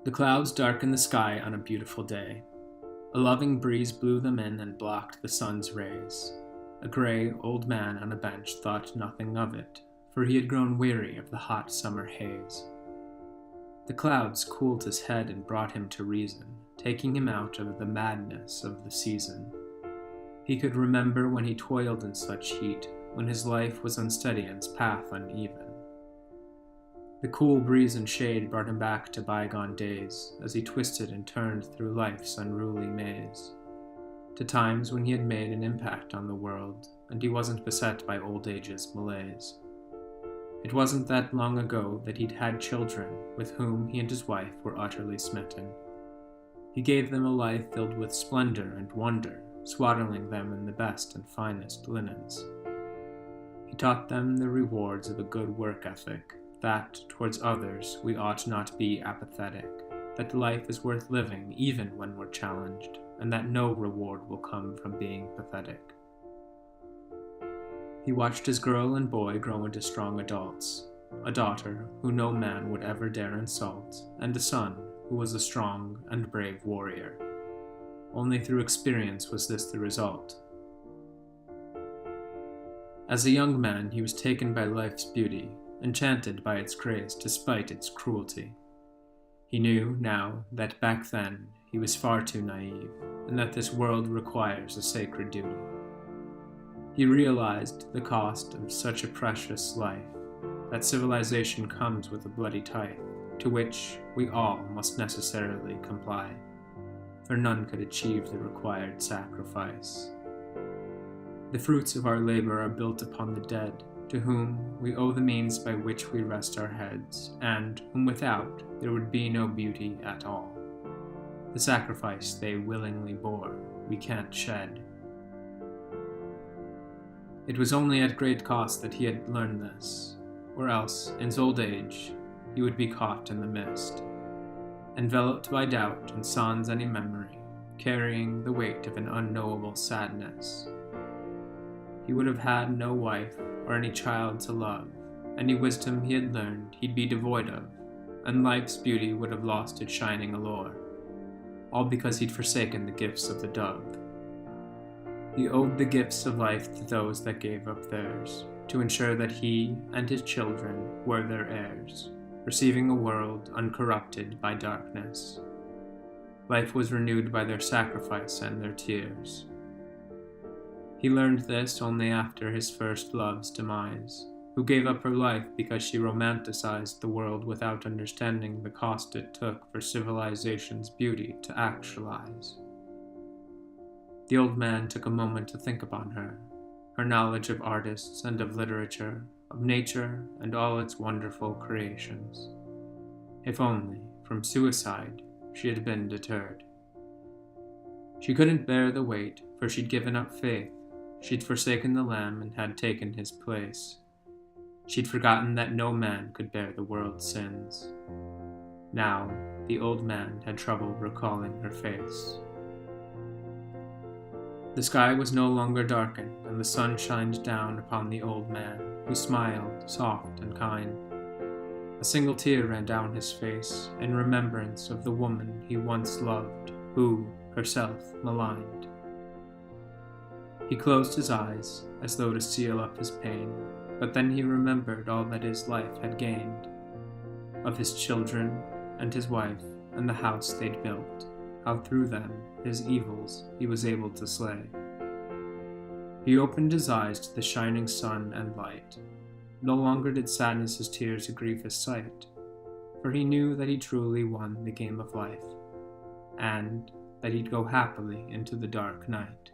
The clouds darkened the sky on a beautiful day. A loving breeze blew them in and blocked the sun's rays. A gray old man on a bench thought nothing of it, for he had grown weary of the hot summer haze. The clouds cooled his head and brought him to reason, taking him out of the madness of the season. He could remember when he toiled in such heat, when his life was unsteady and his path uneven. The cool breeze and shade brought him back to bygone days, as he twisted and turned through life's unruly maze, to times when he had made an impact on the world, and he wasn't beset by old age's malaise. It wasn't that long ago that he'd had children, with whom he and his wife were utterly smitten. He gave them a life filled with splendor and wonder, swaddling them in the best and finest linens. He taught them the rewards of a good work ethic, that, towards others, we ought not be apathetic, that life is worth living even when we're challenged, and that no reward will come from being pathetic. He watched his girl and boy grow into strong adults, a daughter who no man would ever dare insult, and a son who was a strong and brave warrior. Only through experience was this the result. As a young man, he was taken by life's beauty, enchanted by its grace despite its cruelty. He knew now that back then he was far too naive, and that this world requires a sacred duty. He realized the cost of such a precious life, that civilization comes with a bloody tithe, to which we all must necessarily comply, for none could achieve the required sacrifice. The fruits of our labor are built upon the dead, to whom we owe the means by which we rest our heads, and whom without there would be no beauty at all. The sacrifice they willingly bore, we can't shed. It was only at great cost that he had learned this, or else, in his old age, he would be caught in the mist, enveloped by doubt and sans any memory, carrying the weight of an unknowable sadness. He would have had no wife or any child to love. Any wisdom he had learned he'd be devoid of, and life's beauty would have lost its shining allure, all because he'd forsaken the gifts of the dove. He owed the gifts of life to those that gave up theirs, to ensure that he and his children were their heirs, receiving a world uncorrupted by darkness. Life was renewed by their sacrifice and their tears. He learned this only after his first love's demise, who gave up her life because she romanticized the world without understanding the cost it took for civilization's beauty to actualize. The old man took a moment to think upon her knowledge of artists and of literature, of nature and all its wonderful creations. If only, from suicide, she had been deterred. She couldn't bear the weight, for she'd given up faith. She'd forsaken the Lamb and had taken his place. She'd forgotten that no man could bear the world's sins. Now, the old man had trouble recalling her face. The sky was no longer darkened, and the sun shined down upon the old man, who smiled, soft and kind. A single tear ran down his face, in remembrance of the woman he once loved, who, herself, maligned. He closed his eyes, as though to seal up his pain, but then he remembered all that his life had gained, of his children and his wife and the house they'd built, how through them, his evils, he was able to slay. He opened his eyes to the shining sun and light. No longer did sadness his tears grieve his sight, for he knew that he truly won the game of life, and that he'd go happily into the dark night.